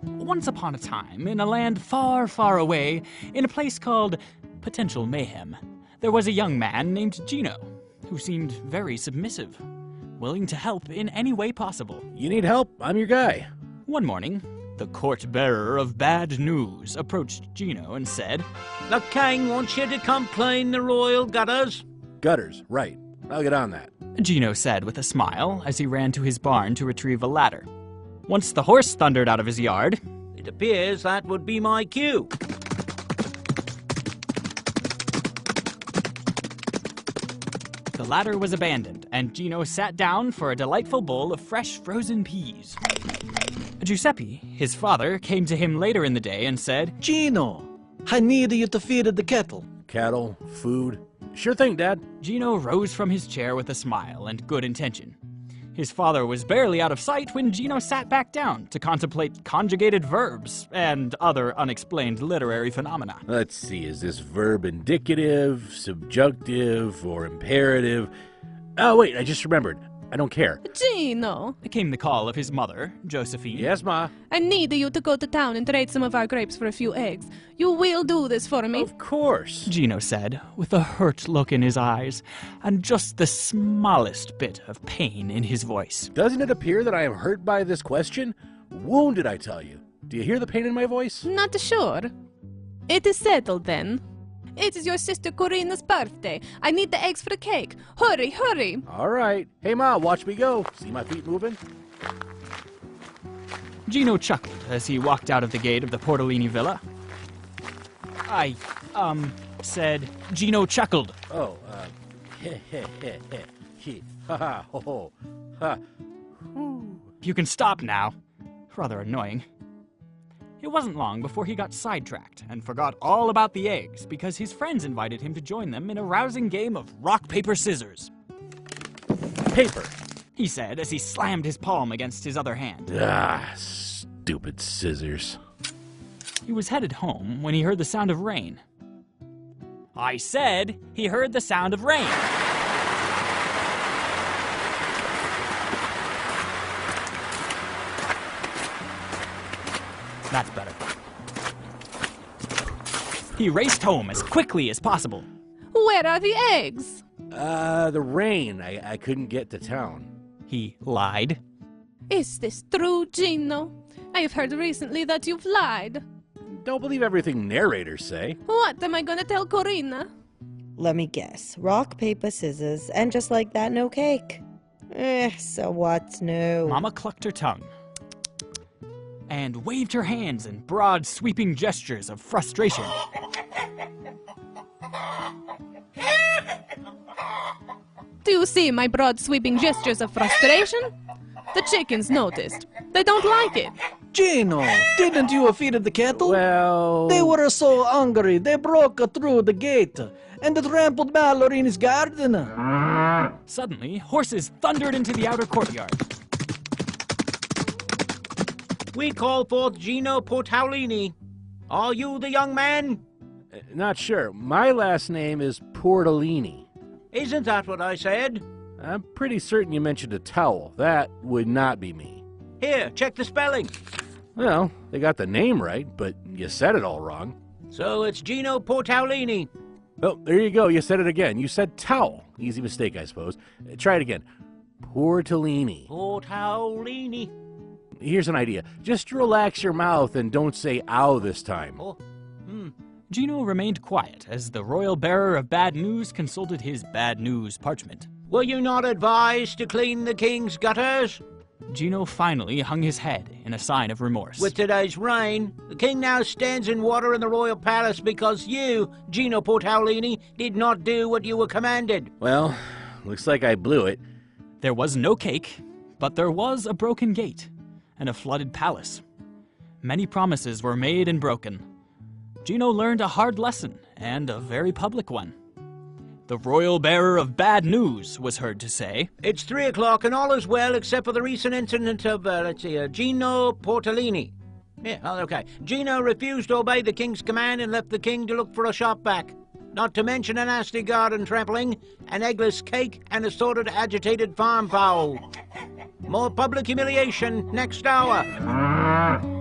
Once upon a time, in a land far, far away, in a place called Potential Mayhem, there was a young man named Gino, who seemed very submissive, willing to help in any way possible. You need help? I'm your guy. One morning, the court-bearer of bad news approached Gino and said, "The king wants you to come clean the royal gutters." Gutters, right. I'll get on that. Gino said with a smile as he ran to his barn to retrieve a ladder. Once the horse thundered out of his yard, "It appears that would be my cue." the ladder was abandoned, and Gino sat down for a delightful bowl of fresh frozen peas. Giuseppe, his father, came to him later in the day and said, "Gino, I need you to feed the kettle." Cattle, food. Sure thing, Dad. Gino rose from his chair with a smile and good intention. His father was barely out of sight when Gino sat back down to contemplate conjugated verbs and other unexplained literary phenomena. Let's see, is this verb indicative, subjunctive, or imperative? Oh, wait, I just remembered. I don't care. Gino! Came the call of his mother, Josephine. Yes, Ma? I need you to go to town and trade some of our grapes for a few eggs. You will do this for me? Of course. Gino said, with a hurt look in his eyes, and just the smallest bit of pain in his voice. Doesn't it appear that I am hurt by this question? Wounded, I tell you. Do you hear the pain in my voice? Not sure. It is settled then. It is your sister Corrina's birthday. I need the eggs for the cake. Hurry, hurry. All right. Hey, Ma, watch me go. See my feet moving? Gino chuckled as he walked out of the gate of the Portalini villa. Said Gino chuckled. Oh, ha ha, ho ho, ha. You can stop now. Rather annoying. It wasn't long before he got sidetracked and forgot all about the eggs because his friends invited him to join them in a rousing game of rock, paper, scissors. Paper, He said as he slammed his palm against his other hand. Ah, stupid scissors. He was headed home when he heard the sound of rain. I said he heard the sound of rain. That's better. He raced home as quickly as possible. Where are the eggs? The rain. I couldn't get to town. He lied. Is this true, Gino? I have heard recently that you've lied. Don't believe everything narrators say. What am I gonna tell Corrina? Let me guess. Rock, paper, scissors, and just like that, no cake. So what's new? Mama clucked her tongue and waved her hands in broad, sweeping gestures of frustration. Do you see my broad sweeping gestures of frustration? The chickens noticed. They don't like it. Gino, didn't you feed the kettle? Well... They were so hungry, they broke through the gate and trampled Mallory in his garden. Suddenly, horses thundered into the outer courtyard. We call forth Gino Portalini. Are you the young man? Not sure. My last name is Portalini. Isn't that what I said? I'm pretty certain you mentioned a towel. That would not be me. Here, check the spelling. Well, they got the name right, but you said it all wrong. So it's Gino Portalini. Oh, there you go. You said it again. You said towel. Easy mistake, I suppose. Try it again. Portalini. Portalini. Here's an idea. Just relax your mouth and don't say ow this time. Oh, Gino remained quiet as the royal bearer of bad news consulted his bad news parchment. Were you not advised to clean the king's gutters? Gino finally hung his head in a sign of remorse. With today's rain, the king now stands in water in the royal palace because you, Gino Portalini, did not do what you were commanded. Well, looks like I blew it. There was no cake, but there was a broken gate and a flooded palace. Many promises were made and broken. Gino learned a hard lesson, and a very public one. The royal bearer of bad news was heard to say, It's 3 o'clock and all is well except for the recent incident of, Gino Portalini. Yeah, okay. Gino refused to obey the king's command and left the king to look for a shop back. not to mention a nasty garden trampling, an eggless cake, and assorted agitated farm fowl. More public humiliation next hour.